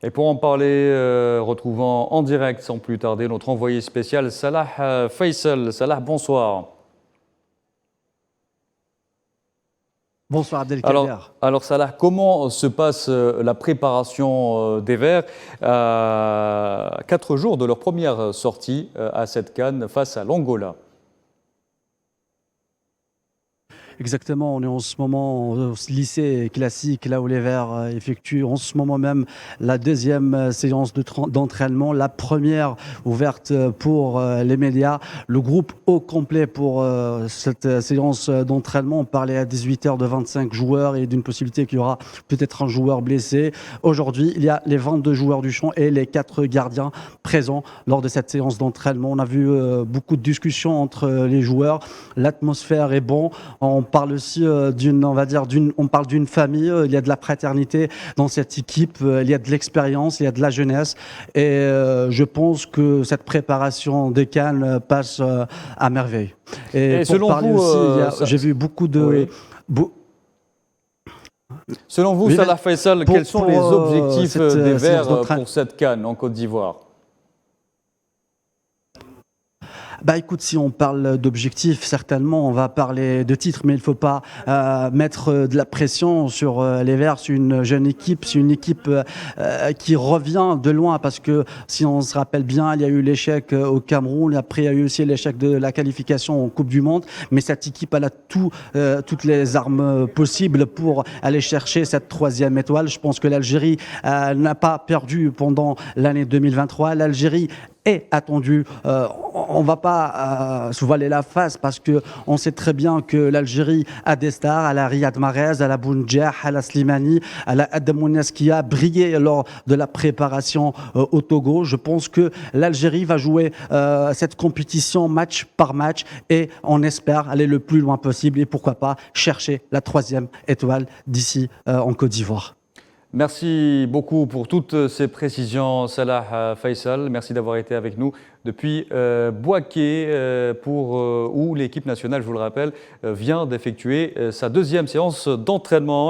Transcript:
Et pour en parler, retrouvant en direct sans plus tarder notre envoyé spécial Salah Faisal. Salah, bonsoir. Bonsoir Abdelkader. Alors Salah, comment se passe la préparation des Verts à 4 jours de leur première sortie à cette CAN face à l'Angola? Exactement, on est en ce moment au lycée classique, là où les Verts effectuent en ce moment même la deuxième séance d'entraînement, la première ouverte pour les médias. Le groupe au complet pour cette séance d'entraînement. On parlait à 18h de 25 joueurs et d'une possibilité qu'il y aura peut-être un joueur blessé. Aujourd'hui, il y a les 22 joueurs du champ et les 4 gardiens présents lors de cette séance d'entraînement. On a vu beaucoup de discussions entre les joueurs. L'atmosphère est bonne. On parle aussi on parle d'une famille, il y a de la fraternité dans cette équipe, il y a de l'expérience, il y a de la jeunesse et je pense que cette préparation des CAN passe à merveille. Et pour selon parler vous, aussi, j'ai vu beaucoup de... Oui. Selon vous, Salah Faisal, quels sont les objectifs des Verts pour cette CAN en Côte d'Ivoire? Bah écoute, si on parle d'objectifs, certainement on va parler de titres, mais il ne faut pas mettre de la pression sur les Verts. C'est une jeune équipe, c'est une équipe qui revient de loin parce que si on se rappelle bien, il y a eu l'échec au Cameroun, après il y a eu aussi l'échec de la qualification en Coupe du Monde, mais cette équipe elle a toutes les armes possibles pour aller chercher cette 3e étoile. Je pense que l'Algérie n'a pas perdu pendant l'année 2023. L'Algérie est attendue. On ne va pas se voiler la face parce qu'on sait très bien que l'Algérie a des stars, à la Riyad Mahrez, à la Bounjah, à la Slimani, à la Adamounes qui a brillé lors de la préparation au Togo. Je pense que l'Algérie va jouer cette compétition match par match et on espère aller le plus loin possible et pourquoi pas chercher la 3e étoile d'ici en Côte d'Ivoire. Merci beaucoup pour toutes ces précisions, Salah Faisal. Merci d'avoir été avec nous depuis Bouaké, où l'équipe nationale, je vous le rappelle, vient d'effectuer sa 2e séance d'entraînement.